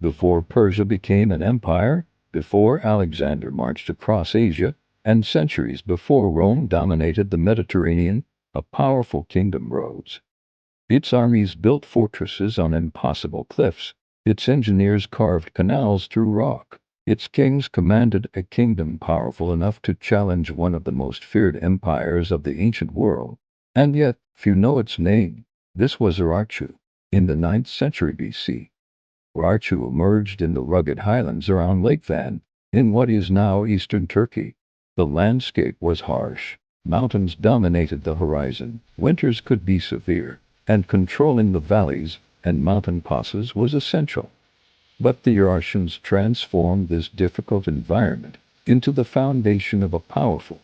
before Persia became an empire, before Alexander marched across Asia, and centuries before Rome dominated the Mediterranean, a powerful kingdom rose. Its armies built fortresses on impossible cliffs. Its engineers carved canals through rock. Its kings commanded a kingdom powerful enough to challenge one of the most feared empires of the ancient world. And yet, few know its name. This was Urartu. In the 9th century BC, Urartu emerged in the rugged highlands around Lake Van, in what is now eastern Turkey. The landscape was harsh. Mountains dominated the horizon. Winters could be severe, and controlling the valleys and mountain passes was essential. But the Urartians transformed this difficult environment into the foundation of a powerful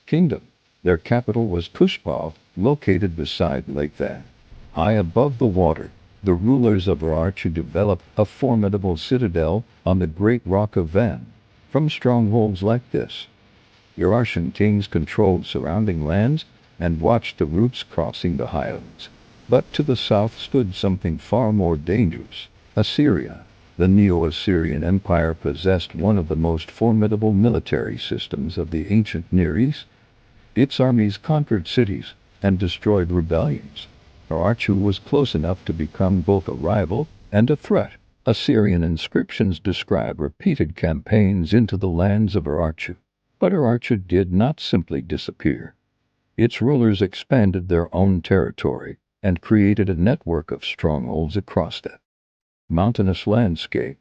kingdom. Their capital was Pushpal, located beside Lake Van. High above the water, the rulers of Urartu developed a formidable citadel on the great rock of Van. From strongholds like this, Urartian kings controlled surrounding lands and watched the routes crossing the highlands. But to the south stood something far more dangerous: Assyria. The Neo-Assyrian Empire possessed one of the most formidable military systems of the ancient Near East. Its armies conquered cities and destroyed rebellions. Urartu was close enough to become both a rival and a threat. Assyrian inscriptions describe repeated campaigns into the lands of Urartu. But Urartu did not simply disappear. Its rulers expanded their own territory and created a network of strongholds across the mountainous landscape.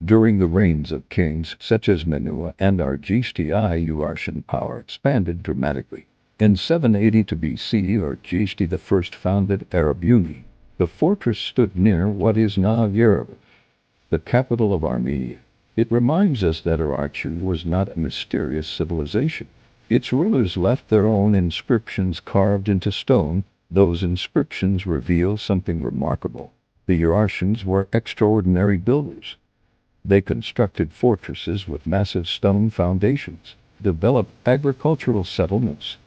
During the reigns of kings such as Menua and Argishti, Urartian power expanded dramatically. In 782 BC, Argishti I founded Erebuni. The fortress stood near what is now Yerevan, the capital of Armenia. It reminds us that Urartu was not a mysterious civilization. Its rulers left their own inscriptions carved into stone. Those inscriptions reveal something remarkable. The Urartians were extraordinary builders. They constructed fortresses with massive stone foundations, developed agricultural settlements,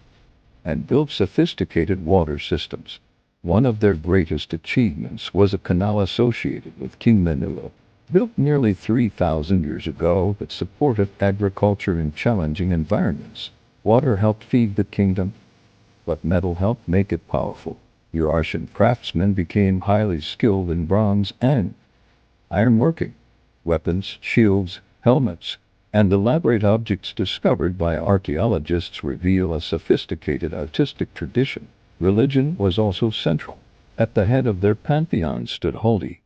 and built sophisticated water systems. One of their greatest achievements was a canal associated with King Menua, built nearly 3,000 years ago, that supported agriculture in challenging environments. Water helped feed the kingdom, but metal helped make it powerful. Urartian craftsmen became highly skilled in bronze and ironworking. Weapons, shields, helmets, and elaborate objects discovered by archaeologists reveal a sophisticated artistic tradition. Religion was also central. At the head of their pantheon stood Holi,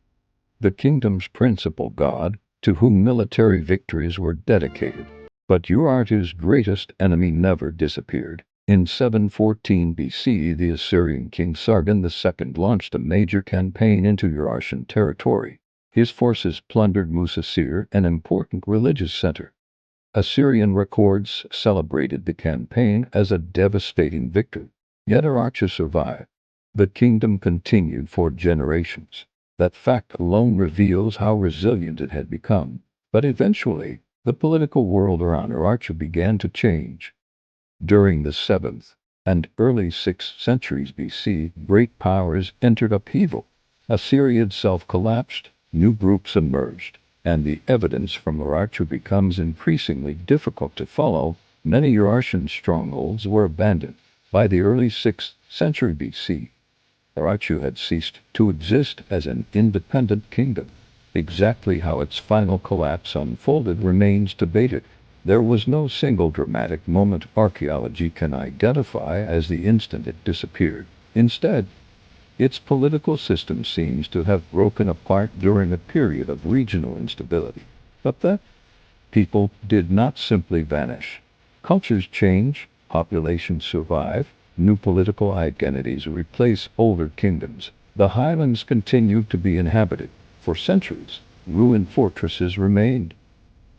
the kingdom's principal god, to whom military victories were dedicated. But Urartu's greatest enemy never disappeared. In 714 BC, the Assyrian king Sargon II launched a major campaign into Urartian territory. His forces plundered Musasir, an important religious center. Assyrian records celebrated the campaign as a devastating victory. Yet Urartu survived. The kingdom continued for generations. That fact alone reveals how resilient it had become. But eventually, the political world around Urartu began to change. During the 7th and early 6th centuries BC, great powers entered upheaval. Assyria itself collapsed, new groups emerged, and the evidence from Urartu becomes increasingly difficult to follow. Many Urartian strongholds were abandoned. By the early 6th century BC, Urartu had ceased to exist as an independent kingdom. Exactly how its final collapse unfolded remains debated. There was no single dramatic moment archaeology can identify as the instant it disappeared. Instead, its political system seems to have broken apart during a period of regional instability. But the people did not simply vanish. Cultures change, populations survive, new political identities replace older kingdoms. The highlands continued to be inhabited. For centuries, ruined fortresses remained.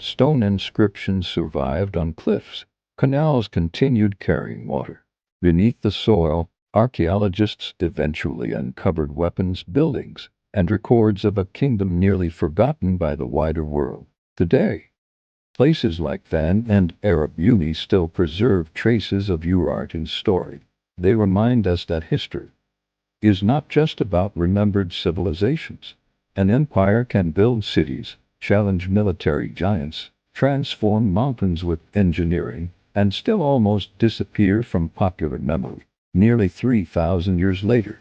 Stone inscriptions survived on cliffs. Canals continued carrying water. Beneath the soil, archaeologists eventually uncovered weapons, buildings, and records of a kingdom nearly forgotten by the wider world. Today, places like Van and Erebuni still preserve traces of Urartu's story. They remind us that history is not just about remembered civilizations. An empire can build cities, challenge military giants, transform mountains with engineering, and still almost disappear from popular memory. Nearly 3,000 years later,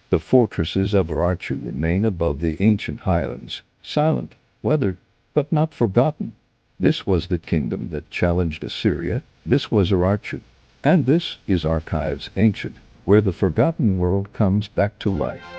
the fortresses of Urartu remain above the ancient highlands, silent, weathered, but not forgotten. This was the kingdom that challenged Assyria. This was Urartu. And this is Archives Ancient, where the forgotten world comes back to life.